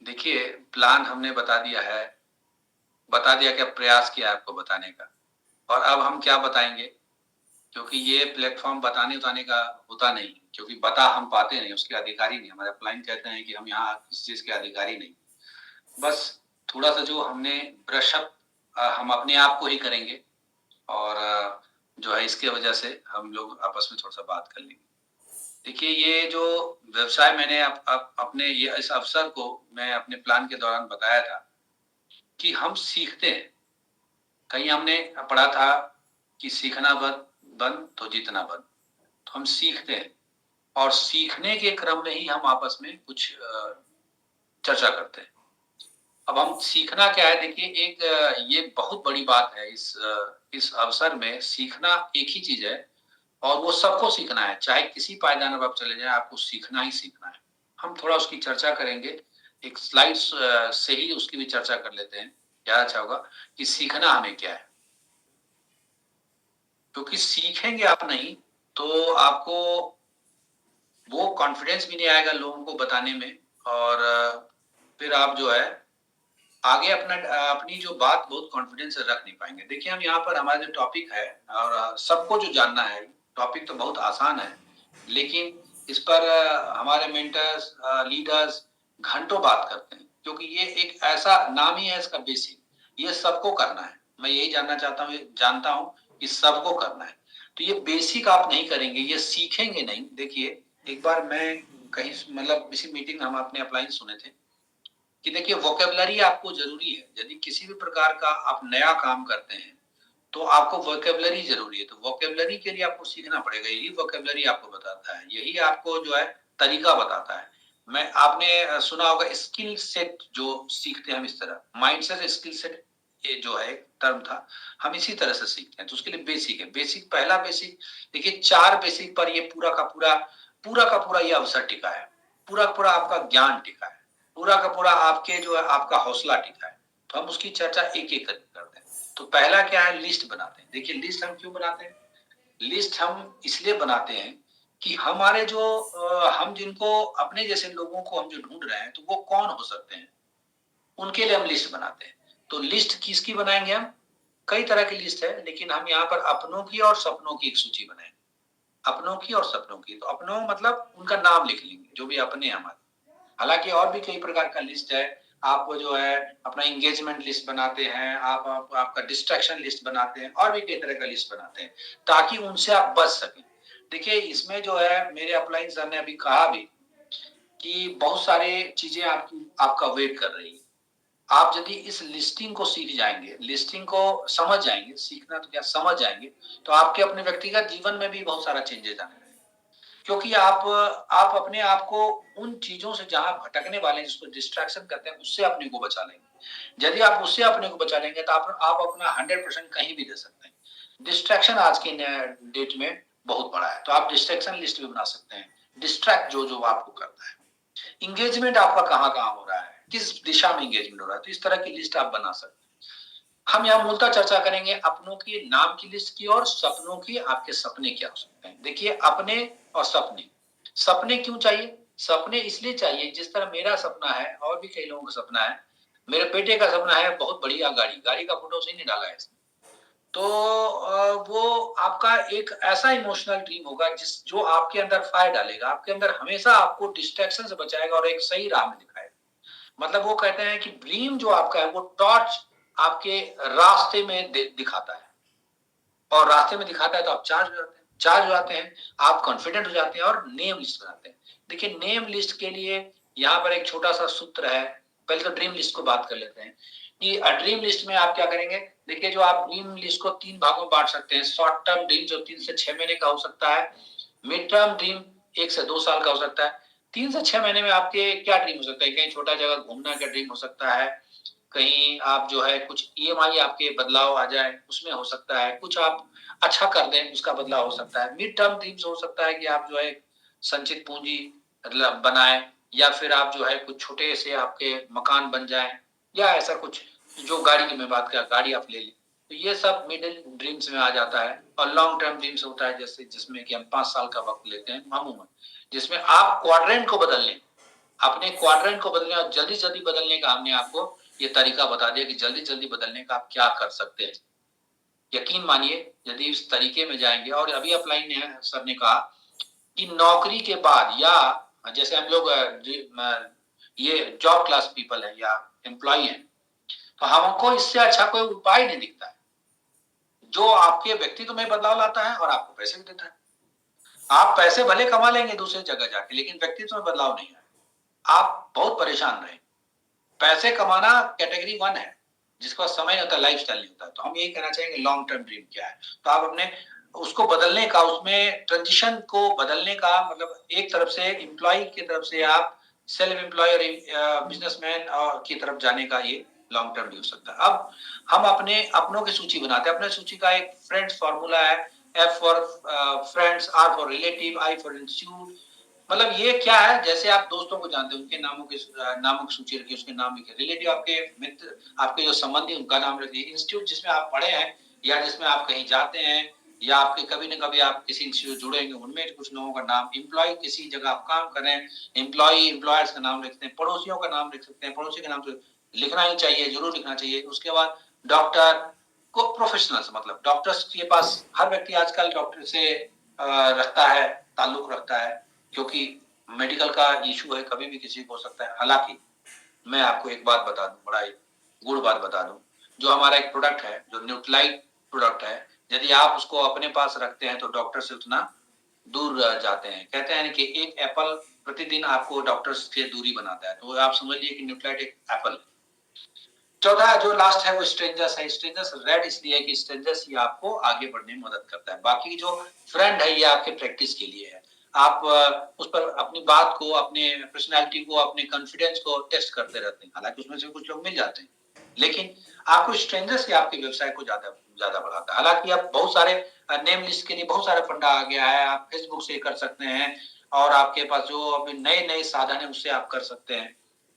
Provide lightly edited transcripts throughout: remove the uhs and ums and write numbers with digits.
देखिए, प्लान हमने बता दिया क्या प्रयास किया आपको बताने का। और अब हम क्या बताएँगे, क्योंकि ये प्लेटफ़ॉर्म बताने-वताने का होता नहीं, क्योंकि बता हम पाते नहीं, उसके अधिकारी नहीं। हमारे क्लाइंट कहते हैं कि हम यहाँ किसी चीज़ के अधिकारी नहीं। बस थोड़ा-सा जो हमने ब्रश अप हम अपने आप को ही करेंगे और जो है इसकी वजह से हम लोग आपस में थोड़ा-सा बात कर लेंगे। देखिए, ये जो व्यवसाय मैंने अपने ये इस अवसर को मैं अपने प्लान के दौरान बताया था कि हम सीखते हैं। कहीं हमने पढ़ा था कि सीखना बंद तो जीतना बंद। तो हम सीखते हैं और सीखने के क्रम में ही हम आपस में कुछ चर्चा करते हैं। अब हम सीखना क्या है, देखिए एक ये बहुत बड़ी बात है इस अवसर में सीखना एक ही चीज़ है और वो सबको सीखना है, चाहे किसी पायदान पर आप चले जाएँ, आपको सीखना ही सीखना है। हम थोड़ा उसकी चर्चा करेंगे, एक स्लाइड्स से ही उसकी भी चर्चा कर लेते हैं, ज़्यादा अच्छा होगा कि सीखना हमें क्या है? क्योंकि सीखेंगे आप नहीं, तो आपको वो कॉन्फिडेंस भी नहीं आएगा लोगों को बताने में और फिर आप जो है आगे अपनी जो बात बहुत कॉन्फिडेंस से रख नहीं पाएँगे। देखिए, हम यहाँ पर हमारा जो टॉपिक है और सबको जो जानना है, टॉपिक तो बहुत आसान है, लेकिन इस पर हमारे मेंटर्स लीडर्स घंटों बात करते हैं, क्योंकि ये एक ऐसा नाम ही है इसका बेसिक, ये सबको करना है। मैं यही जानता हूँ कि सबको करना है। तो ये बेसिक आप नहीं करेंगे, ये सीखेंगे नहीं। देखिए, एक बार मैं कहीं मतलब किसी मीटिंग में हम अपने अपलाइन सुने थे कि देखिए वोकैब्युलरी आपको ज़रूरी है। यदि किसी भी प्रकार का आप नया काम करते हैं, तो आपको वोकैब्युलरी ज़रूरी है। तो वोकैब्युलरी के लिए आपको सीखना पड़ेगा। यही वोकैब्युलरी आपको बताता है। यही आपको जो है तरीका बताता है। आपने सुना होगा स्किल सेट जो सीखते हैं हम इस तरह। माइंडसेट स्किल सेट ये जो है टर्म था, हम इसी तरह से सीखते हैं। तो उसके लिए बेसिक है। पहला बेसिक देखिए 4 बेसिक पर ये पूरा का पूरा ये अवसर टिका है। पूरा का पूरा आपका ज्ञान टिका है। पूरा का पूरा आपके जो है आपका हौसला टिका है। तो हम उसकी चर्चा एक-एक करके करते हैं। तो पहला क्या है, लिस्ट बनाते हैं। देखिए लिस्ट हम क्यों बनाते हैं? लिस्ट हम इसलिए बनाते हैं कि हमारे जो हम जिनको अपने जैसे लोगों को हम जो ढूँढ रहे हैं, तो वो कौन हो सकते हैं? उनके लिए हम लिस्ट बनाते हैं। तो लिस्ट किसकी बनाएँगे हम? कई तरह की लिस्ट है, लेकिन हम यहाँ पर अपनों की और सपनों की एक सूची बनाएँगे। अपनों की और सपनों की। तो अपनों मतलब उनका नाम लिख लेंगे, जो भी अपने हैं हमारे। हालाँकि और भी कई प्रकार का लिस्ट है। आप जो है अपना एंगेजमेंट लिस्ट बनाते हैं, आप आपका डिस्ट्रैक्शन लिस्ट बनाते हैं और भी कई तरह का लिस्ट बनाते हैं, ताकि उनसे आप बच सकें। देखिए इसमें जो है मेरे अपलाइन सर ने अभी कहा भी कि बहुत सारे चीज़ें आपकी आपका वेट कर रही है। आप यदि इस लिस्टिंग को सीख जाएँगे, लिस्टिंग को समझ जाएँगे, सीखना तो क्या समझ जाएँगे, तो आपके अपने व्यक्तिगत जीवन में भी बहुत सारा चेंजेज़ आने लगेगा। क्योंकि आप अपने आप को उन चीज़ों से जहाँ भटकने वाले हैं, जिसको डिस्ट्रैक्शन कहते हैं, उससे अपने को बचा लेंगे। यदि आप उससे अपने को बचा लेंगे, तो आप अपना 100% कहीं भी दे सकते हैं। डिस्ट्रैक्शन आज के डेट में बहुत बड़ा है, तो आप डिस्ट्रैक्शन लिस्ट भी बना सकते हैं। डिस्ट्रैक्ट जो-जो आपको करता है। एंगेजमेंट आपका कहाँ-कहाँ हो रहा है, किस दिशा में एंगेजमेंट हो रहा है, तो इस तरह की लिस्ट आप बना सकते हैं। हम यहाँ मूलतः चर्चा करेंगे अपनों की नाम की लिस्ट की और सपनों की। आपके सपने क्या हो सकते हैं? देखिए अपने और सपने। सपने क्यों चाहिए? सपने इसलिए चाहिए, जिस तरह मेरा सपना है और भी कई लोगों का सपना है। मेरे बेटे का सपना है बहुत बढ़िया गाड़ी। गाड़ी का फ़ोटो उसने नहीं डाला है इसमें। तो वो आपका एक ऐसा इमोशनल ड्रीम होगा जो आपके अंदर फायर डालेगा। आपके अंदर हमेशा आपको डिस्ट्रैक्शन से बचाएगा और एक सही राह में दिखाएगा। मतलब वो कहते हैं कि ड्रीम जो आपका है वो टॉर्च आपके रास्ते में दिखाता है और रास्ते में दिखाता है तो आप चार्ज हो जाते हैं, आप कॉन्फिडेंट हो जाते हैं और नेम लिस्ट बनाते हैं। देखिए नेम लिस्ट के लिए यहाँ पर एक छोटा सा सूत्र है। पहले तो ड्रीम लिस्ट को बात कर लेते हैं कि ड्रीम लिस्ट में आप क्या करेंगे। देखिए जो आप ड्रीम लिस्ट को 3 भागों में बाँट सकते हैं। शॉर्ट टर्म ड्रीम जो 3 से 6 महीने का हो सकता है। मिड टर्म ड्रीम 1 से 2 साल का हो सकता है। 3 से 6 महीने में आपके क्या ड्रीम हो सकता है? कहीं छोटा जगह घूमना का ड्रीम हो सकता है। कहीं आप जो है कुछ ईएमआई आपके बदलाव आ जाए, उसमें हो सकता है। कुछ आप अच्छा कर दें, उसका बदलाव हो सकता है। मिड टर्म ड्रीम्स हो सकता है कि आप जो है संचित पूँजी मतलब बनाएँ या फिर आप जो है कुछ छोटे से आपके मकान बन जाएँ या ऐसा कुछ। जो गाड़ी की मैं बात कर गाड़ी आप ले लें। तो ये सब मिडल ड्रीम्स में आ जाता है। और लॉन्ग टर्म ड्रीम्स होता है जैसे जिसमें कि हम 5 साल का वक्त लेते हैं अमूमन, जिसमें आप क्वाड्रेंट को बदल लें, अपने क्वाड्रेंट को बदलने और जल्दी-जल्दी बदलने का हमने आपको ये तरीका बता दिया कि जल्दी-जल्दी बदलने का आप क्या कर सकते हैं। यकीन मानिए यदि इस तरीके में जाएँगे और अभी अपलाइन ने सर ने कहा कि नौकरी के बाद या जैसे हम लोग ये जॉब क्लास पीपल है या एम्प्लॉयी हैं, तो हमको इससे अच्छा कोई उपाय नहीं दिखता है, जो आपके व्यक्तित्व में बदलाव लाता है और आपको पैसे भी देता है। आप पैसे भले कमा लेंगे दूसरी जगह जाके, लेकिन व्यक्तित्व में बदलाव नहीं आएगा। आप बहुत परेशान रहेंगे। पैसे कमाना कैटेगरी 1 है, जिसके पास समय नहीं होता, लाइफ़स्टाइल नहीं होता। तो हम यही कहना चाहेंगे लॉन्ग टर्म ड्रीम क्या है? तो आप अपने उसको बदलने का, उसमें ट्रांज़िशन को बदलने का मतलब एक तरफ से एम्प्लॉयी की तरफ से आप सेल्फ एम्प्लॉयी और बिज़नेसमैन की तरफ जाने का ये लॉन्ग टर्म भी हो सकता है। अब हम अपने अपनों की सूची बनाते हैं। अपने सूची का एक फ्रेंड्स फ़ॉर्मूला है, F for friends, R for relative, I for institute. मतलब ये क्या है, जैसे आप दोस्तों को जानते हैं, उनके नामों की सूची रखिए, उसके नाम लिखिए। रिलेटिव आपके मित्र, आपके जो संबंधी, उनका नाम रखिए। इंस्टीट्यूट जिसमें आप पढ़े हैं या जिसमें आप कहीं जाते हैं या आपके कभी न कभी आप किसी इंस्टीट्यूट जुड़ेंगे, उनमें कुछ लोगों का नाम। एम्प्लॉयी किसी जगह आप काम कर रहे हैं, एम्प्लॉयी, एम्प्लॉयर्स का नाम लिखते हैं। पड़ोसियों का नाम लिख सकते हैं, पड़ोसी का नाम तो लिखना ही चाहिए, ज़रूर लिखना चाहिए। उसके बाद डॉक्टर को प्रोफेशनल्स मतलब डॉक्टर्स के पास हर व्यक्ति आजकल डॉक्टर से रखता है, ताल्लुक रखता है। क्योंकि मेडिकल का इश्यू है, कभी भी किसी को हो सकता है। हालाँकि मैं आपको एक बात बता दूँ, बड़ा ही गुड़ बात बता दूँ, जो हमारा एक प्रोडक्ट है, जो न्यूट्रालाइट प्रोडक्ट है, यदि आप उसको अपने पास रखते हैं, तो डॉक्टर से उतना दूर जाते हैं। कहते हैं कि एक एप्पल प्रतिदिन आपको डॉक्टर से दूरी बनाता है, तो आप समझ लीजिए कि न्यूट्रालाइट एक एप्पल है। चौथा जो लास्ट है वो स्ट्रेंजर्स है। स्ट्रेंजर्स रेड इसलिए है कि स्ट्रेंजर्स ही आपको आगे बढ़ने में मदद करता है। बाकी जो फ्रेंड है ये आपके प्रैक्टिस के लिए है। आप उस पर अपनी बात को, अपने पर्सनैलिटी को, अपने कॉन्फिडेंस को टेस्ट करते रहते हैं। हालाँकि उसमें से कुछ लोग मिल जाते हैं। लेकिन आपको स्ट्रेंजर्स ही आपके व्यवसाय को ज़्यादा ज़्यादा बढ़ाता है। हालाँकि अब बहुत सारे नेम लिस्ट के लिए बहुत सारे फंडा आ गया है। आप फेसबुक से कर सकते हैं और आपके पास जो अभी नए-नए साधन हैं उससे आप कर सकते हैं।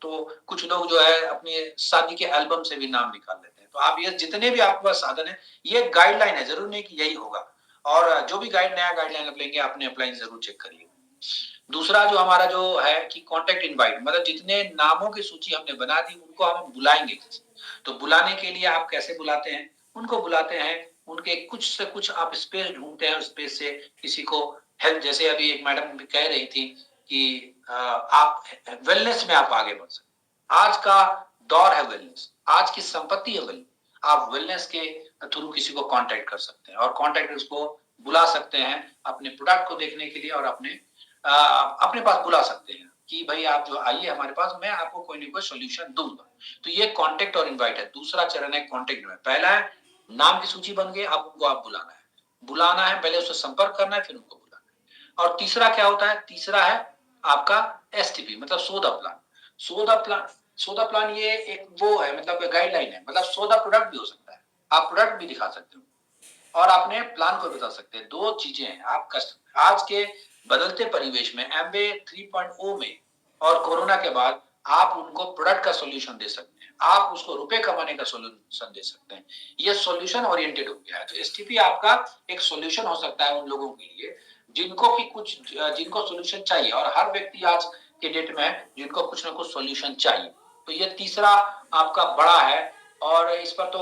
तो कुछ लोग जो है अपनी शादी के एल्बम से भी नाम निकाल लेते हैं। तो आप ये जितने भी आपके पास साधन है, ये गाइडलाइन है, ज़रूरी नहीं कि यही होगा। और जो भी नया गाइडलाइन आप लेंगे, अपने अपलाइन ज़रूर चेक करिए। दूसरा जो हमारा जो है कि कॉन्टैक्ट इनवाइट, मतलब जितने नामों की सूची हमने बना दी, उनको हम बुलाएँगे कैसे? तो बुलाने के लिए आप कैसे बुलाते हैं? उनको बुलाते हैं, उनके कुछ से कुछ आप स्पेस ढूँढते हैं, उस स्पेस से किसी को हेल्प, जैसे अभी एक मैडम भी कह रही थी कि आप वेलनेस में आप आगे बढ़ सकते हैं। आज का दौर है वेलनेस, आज की संपत्ति है वेलनेस। आप वेलनेस के थ्रू किसी को कॉन्टैक्ट कर सकते हैं और कॉन्टैक्ट को बुला सकते हैं अपने प्रोडक्ट को देखने के लिए और अपने पास बुला सकते हैं कि भाई आप जो आइए हमारे पास, मैं आपको कोई न कोई सॉल्यूशन दूँगा। तो ये कॉन्टैक्ट और इनवाइट है। दूसरा चरण है कॉन्टैक्ट इनवाइट। पहला है नाम की सूची बन गई, अब उनको आप बुलाना है। बुलाना है, पहले उससे संपर्क करना है, फिर उनको बुलाना है। और तीसरा क्या होता है? तीसरा है आपका एसटीपी मतलब सौदा प्लान। सौदा प्लान सौदा प्लान ये एक वो है, मतलब गाइडलाइन है, मतलब सौदा प्रोडक्ट भी हो सकता है। आप प्रोडक्ट भी दिखा सकते हो। और अपने प्लान को बता सकते हैं। 2 चीज़ें हैं, आप कस्ट आज के बदलते परिवेश में एमबीए 3.0 में और कोरोना के बाद आप उनको प्रोडक्ट का सॉल्यूशन दे सकते हैं। आप उसको रुपए कमाने का सॉल्यूशन दे सकते हैं। ये सॉल्यूशन ओरिएंटेड हो गया है। तो एसटीपी आपका एक सॉल्यूशन हो सकता है उन लोगों के लिए जिनको सॉल्यूशन चाहिए, और हर व्यक्ति आज के डेट में जिनको कुछ ना कुछ सॉल्यूशन चाहिए। तो ये तीसरा आपका बड़ा है और इस पर तो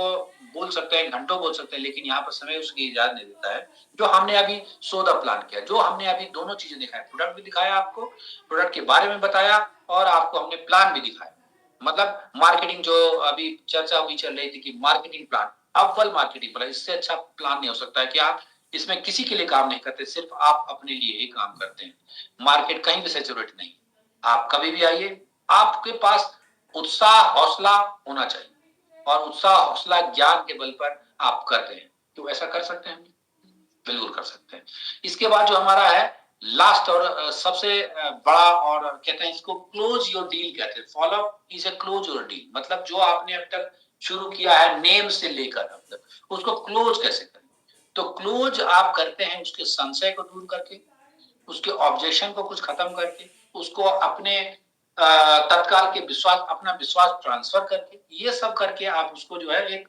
बोल सकते हैं, घंटों बोल सकते हैं, लेकिन यहाँ पर समय उसकी इजाज़त नहीं देता है। जो हमने अभी सौदा प्लान किया, जो हमने अभी दोनों चीज़ें दिखाई, प्रोडक्ट भी दिखाया आपको, प्रोडक्ट के बारे में बताया और आपको हमने प्लान भी दिखाया। मतलब मार्केटिंग जो अभी चर्चा अभी चल रही थी कि मार्केटिंग प्लान, अव्वल मार्केटिंग प्लान, इससे अच्छा प्लान नहीं हो सकता है कि आप इसमें किसी के लिए काम नहीं करते, सिर्फ आप अपने लिए ही काम करते हैं। मार्केट कहीं भी सैचुरेट नहीं। आप कभी भी आइए, आपके पास उत्साह, हौसला होना चाहिए। और उत्साह, हौसला, ज्ञान के बल पर आप कर रहे हैं, तो ऐसा कर सकते हैं? बिल्कुल कर सकते हैं। इसके बाद जो हमारा है लास्ट और सबसे बड़ा, और कहते हैं इसको क्लोज योर डील कहते हैं। Follow up is a close your deal, मतलब जो आपने अब तक शुरू किया है नेम से लेकर अब तक, उसको क्लोज कैसे करें? तो क्लोज आप करते हैं उसके संशय को दूर करके, उसके ऑब्जेक्शन को कुछ खत्म करके, उसको अपने तत्काल के विश्वास, अपना विश्वास ट्रांसफर करके, ये सब करके आप उसको जो है एक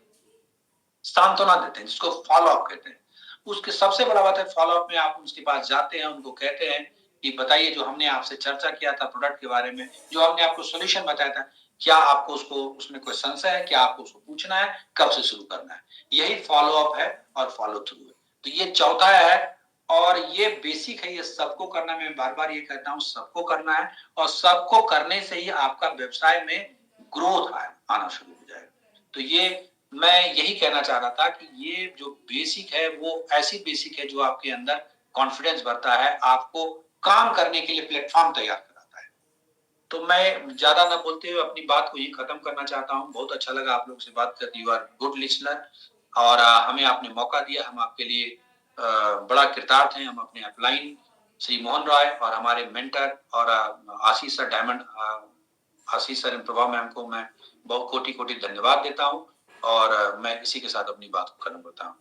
सांत्वना देते हैं, जिसको फॉलो अप कहते हैं। उसके सबसे बड़ा बात है फ़ॉलो-अप में आप उसके पास जाते हैं, उनको कहते हैं कि बताइए जो हमने आपसे चर्चा किया था प्रोडक्ट के बारे में, जो हमने आपको सॉल्यूशन बताया था, क्या आपको उसमें कोई संशय है? क्या आपको उसको पूछना है? कब से शुरू करना है? यही फ़ॉलो-अप है और फ़ॉलो थ्रू है। तो ये चौथा है और ये बेसिक है, ये सबको करना है। मैं बार-बार ये कहता हूँ सबको करना है और सबको करने से ही आपका व्यवसाय में ग्रोथ आना शुरू हो जाएगा। तो ये मैं यही कहना चाह रहा था कि ये जो बेसिक है वो ऐसी बेसिक है जो आपके अंदर कॉन्फिडेंस भरता है, आपको काम करने के लिए प्लेटफ़ॉर्म तैयार कराता है। तो मैं ज़्यादा ना बोलते हुए अपनी बात को यहीं खत्म करना चाहता हूँ। बहुत अच्छा लगा आप लोग से बात करके, यू आर गुड लिस्टनर और हमें आपने मौका दिया, हम आपके लिए बड़ा कृतार्थ हैं। हम अपने अपलाइन श्री मोहन राय और हमारे मेंटर और Ashish sir Ashish sir and Prabha ma'am को मैं बहुत कोटि-कोटि धन्यवाद देता हूँ और मैं इसी के साथ अपनी बात को खत्म करता हूँ।